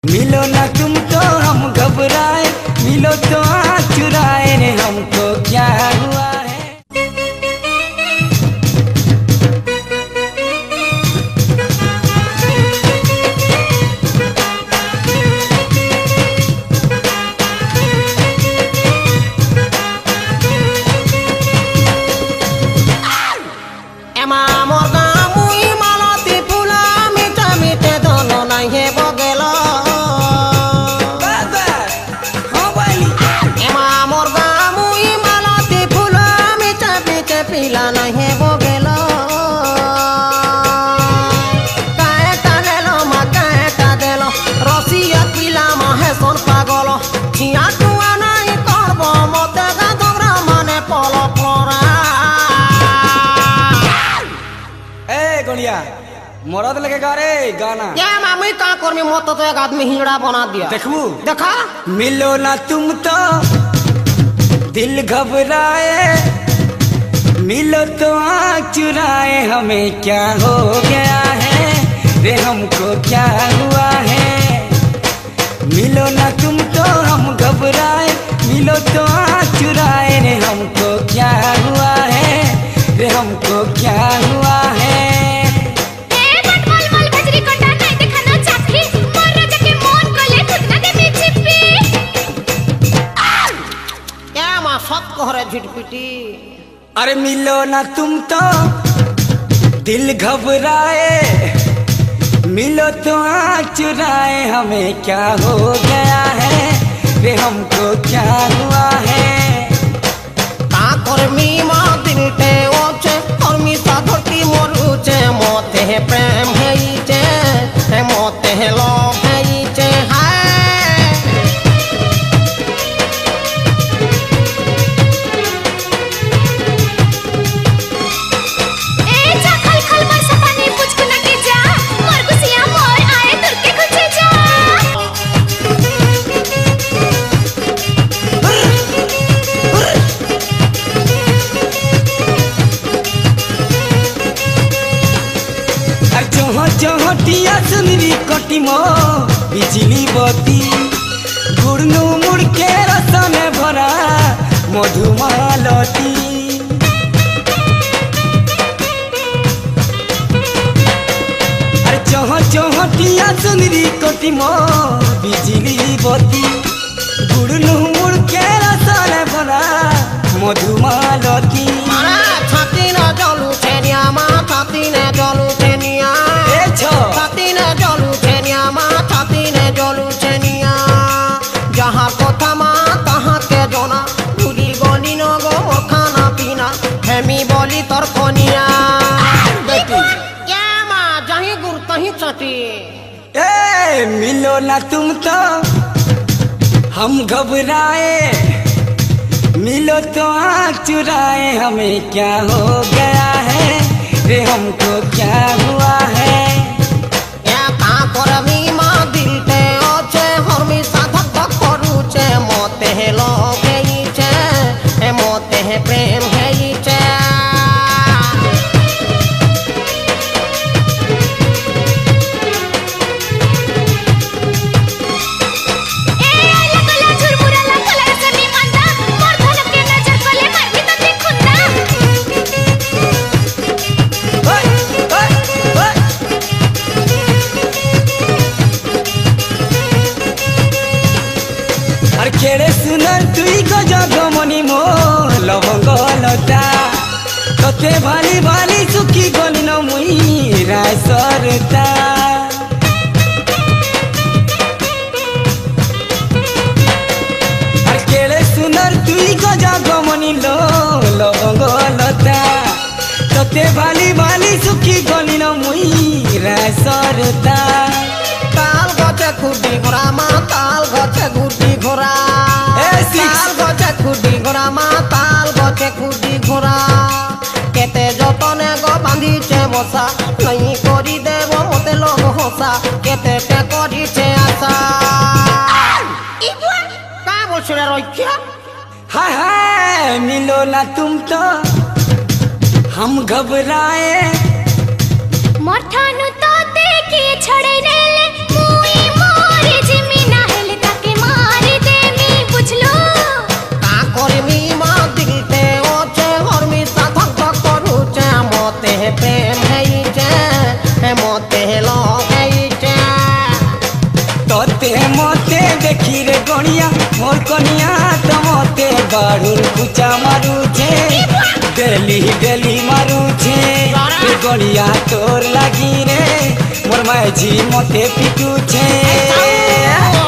मिलो ना तुम तो हम घबराए, मिलो तो आँख चुराए रे हमको क्या हुआ है। मरद लगेगा रे गाना क्या मामी का कर में मत तो एक आदमी हिंगड़ा बना दिया। देखू देखा मिलो ना तुम तो दिल घबराए, मिलो तो आँख चुराए हमें क्या हो गया है रे हमको क्या हुआ है। मिलो ना तुम तो हम घबराए, मिलो तो आँख चुराए रे हमको क्या हुआ है रे हमको क्या हुआ है। झिटपिटी अरे मिलो ना तुम तो दिल घबराए, मिलो तो आँख चुराए हमें क्या हो गया है रे हमको क्या हुआ है। प्रेम है मोते है लोभ है चौहटिया सुनरी कटिमो बिजली बत्ती गुड़नू मुड़ के रसन भरा मधुमालती। अरे चौहटिया सुनरी कटिमो बिजली बत्ती गुड़नू मुड़ के रसन भरा मधुमालती। छाती न जलू छेनिया मा छाती न जलू छेनिया छाती न जलू छेनिया मा छाती न जलू छेनिया जहाँ कोथा मा तहाँ के जोना भूली गली न गो खाना पीना हेमी बोली तोर कोनिया क्या माँ जहीं गुर तहीं चटी। ए मिलो ना तुम तो हम घबराए, मिलो तो आँख चुराए हमें क्या हो गया है रे हमको क्या हुआ है। प्रेम है केड़े सुनर तुई गजगमनी मो लवंग लता तोते भाली भाली सुखी गली न मुई राय सरता। केड़े सुनर तुई गजगमनी लो लवंग लता तोते भाली भाली सुखी गली न मुई राय सरता। ताल गचे खुदी घोड़ा मा ताल गचे खुदी घोड़ा ताल गचे खुदी घोड़ा मा ताल गचे खुदी घोड़ा केते जतने गो बांधी छे बसा नहीं करी देव मते लोग हसा केते ते करी छे आशा। का बोल छे रे क्या हाय हाय मिलो ना तुम तो हम घबराए मठानु तो देखी छोड़े नेले मुई मोर जी कनिया मोर कनिया तमते बाड़ुल कुचा मारू छे डेली डेली मारू छे गनिया तोर लागी रे मोर मायझी मते पिटू छे